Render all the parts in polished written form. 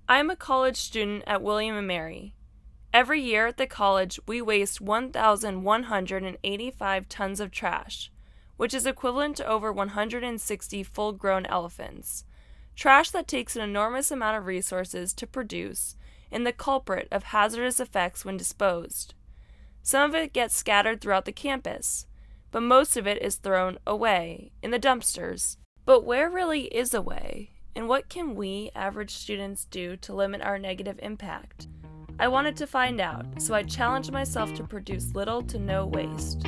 I am a college student at William & Mary. Every year at the college, we waste 1,185 tons of trash, which is equivalent to over 160 full-grown elephants. Trash that takes an enormous amount of resources to produce, and the culprit of hazardous effects when disposed. Some of it gets scattered throughout the campus, but most of it is thrown away, in the dumpsters. But where really is away, and what can we, average students, do to limit our negative impact? I wanted to find out, so I challenged myself to produce little to no waste.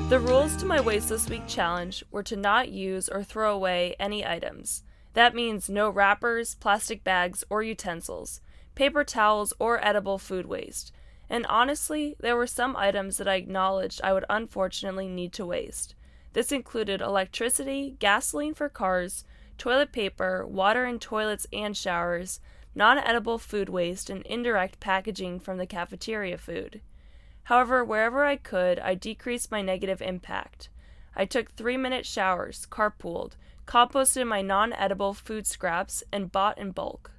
The rules to my Wasteless Week challenge were to not use or throw away any items. That means no wrappers, plastic bags, or utensils, paper towels, or edible food waste. And honestly, there were some items that I acknowledged I would unfortunately need to waste. This included electricity, gasoline for cars, toilet paper, water in toilets and showers, non-edible food waste, and indirect packaging from the cafeteria food. However, wherever I could, I decreased my negative impact. I took 3-minute showers, carpooled, composted my non-edible food scraps, and bought in bulk.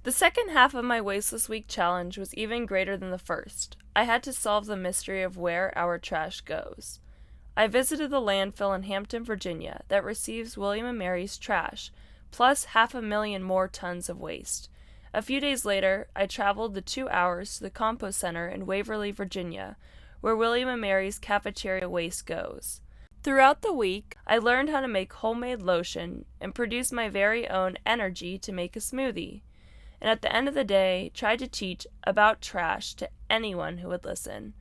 The second half of my Wasteless Week challenge was even greater than the first. I had to solve the mystery of where our trash goes. I visited the landfill in Hampton, Virginia, that receives William & Mary's trash, plus 500,000 more tons of waste. A few days later, I traveled the 2 hours to the compost center in Waverly, Virginia, where William & Mary's cafeteria waste goes. Throughout the week, I learned how to make homemade lotion and produce my very own energy to make a smoothie. And at the end of the day, tried to teach about trash to anyone who would listen.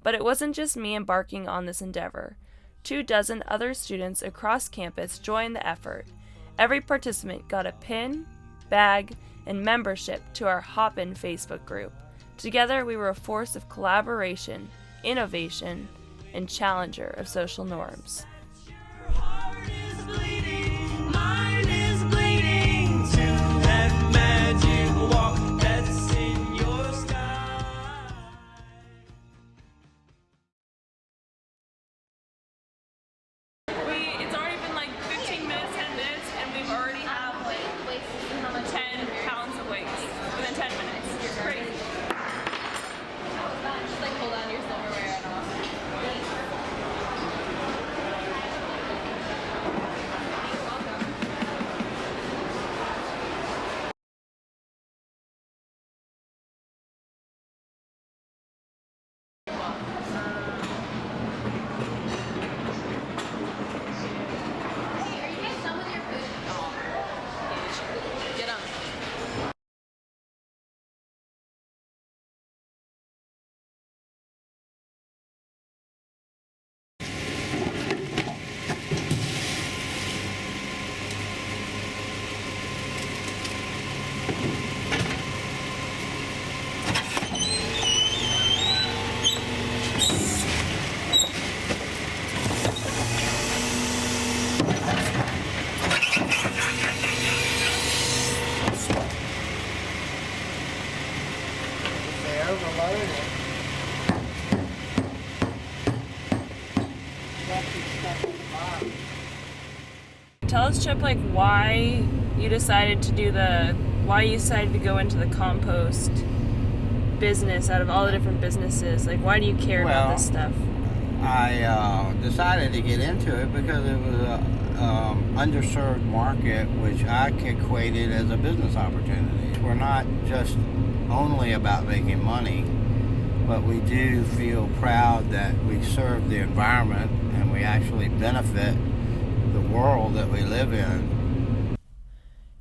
But it wasn't just me embarking on this endeavor. 24 other students across campus joined the effort. Every participant got a pin, bag, and membership to our Hop-In Facebook group. Together, we were a force of collaboration, innovation, and challenger of social norms. It's already been like 15 minutes, 10 minutes, and we've already have like 10 pounds of waste within 10 minutes. It's crazy. Just like hold on to your silverware and all. Hey, are you guys done with your food? Get 'em. They overloaded it. Left it stuck at the bottom. Tell us, Chip, like why you decided to go into the compost business out of all the different businesses. Like, why do you care about this stuff? I decided to get into it because it was a underserved market, which I equated as a business opportunity. We're not just only about making money, but we do feel proud that we serve the environment and we actually benefit the world that we live in.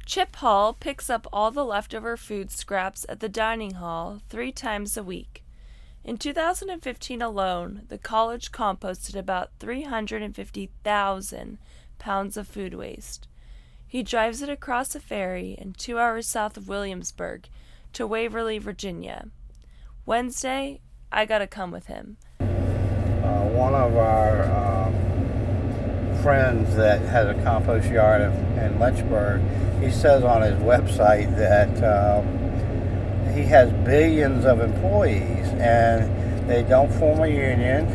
Chip Hall picks up all the leftover food scraps at the dining hall 3 times a week. In 2015 alone, the college composted about 350,000 pounds of food waste. He drives it across a ferry and 2 hours south of Williamsburg to Waverly, Virginia. Wednesday, I gotta come with him. One of our friends that has a compost yard in Lynchburg, he says on his website that he has billions of employees and they don't form a union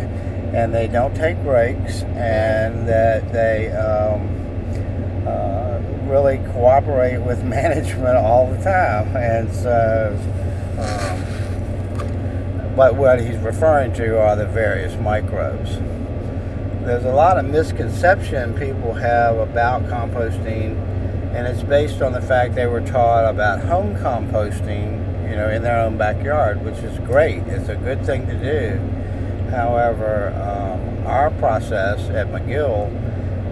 and they don't take breaks and that they really cooperate with management all the time. And so but what he's referring to are the various microbes. There's a lot of misconception people have about composting, and it's based on the fact they were taught about home composting, in their own backyard, which is great. It's a good thing to do. However, our process at McGill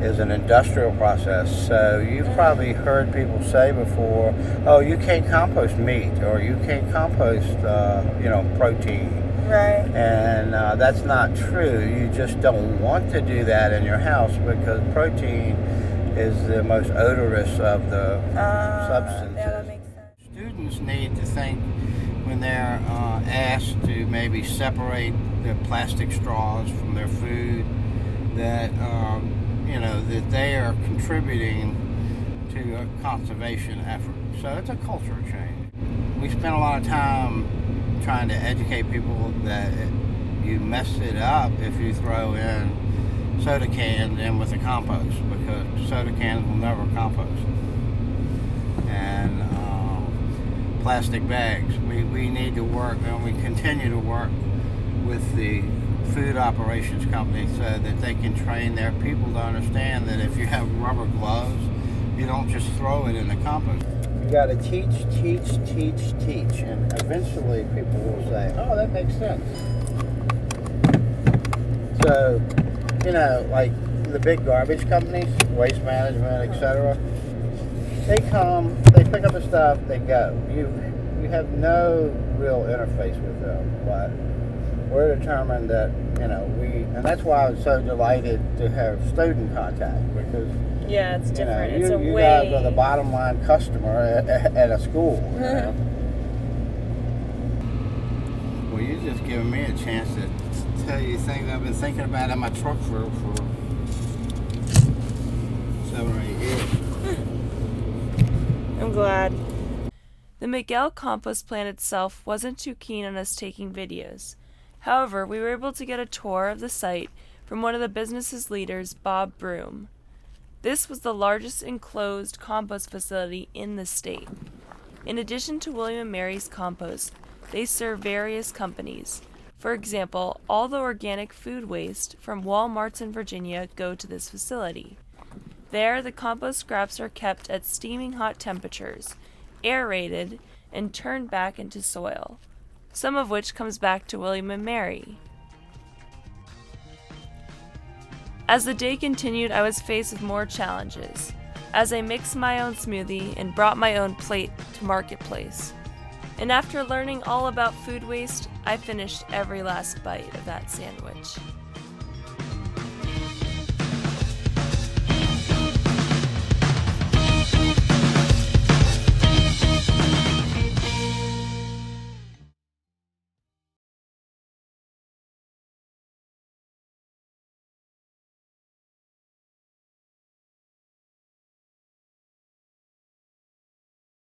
is an industrial process. So you've probably heard people say before, oh, you can't compost meat or you can't compost, protein. Right. And that's not true. You just don't want to do that in your house because protein is the most odorous of the substances. Yeah, that makes sense. Students need to think when they're asked to maybe separate the plastic straws from their food that that they are contributing to a conservation effort. So it's a cultural change. We spend a lot of time trying to educate people that you mess it up if you throw in soda cans in with the compost, because soda cans will never compost. And plastic bags. We need to work, and we continue to work with the food operations company so that they can train their people to understand that if you have rubber gloves, you don't just throw it in the compost. You got to teach, and eventually people will say, oh, that makes sense. So, like the big garbage companies, Waste Management, etc., they come, they pick up the stuff, they go. You have no real interface with them, but we're determined that, and that's why I was so delighted to have student contact, because Yeah, it's different. You It's a you way. guys are the bottom line customer at a school. Well, you're just giving me a chance to tell you things I've been thinking about in my truck for 7 or 8 years. I'm glad. The Miguel compost plant itself wasn't too keen on us taking videos. However, we were able to get a tour of the site from one of the business's leaders, Bob Broom. This was the largest enclosed compost facility in the state. In addition to William & Mary's compost, they serve various companies. For example, all the organic food waste from Walmarts in Virginia go to this facility. There, the compost scraps are kept at steaming hot temperatures, aerated, and turned back into soil, some of which comes back to William & Mary. As the day continued, I was faced with more challenges, as I mixed my own smoothie and brought my own plate to Marketplace. And after learning all about food waste, I finished every last bite of that sandwich.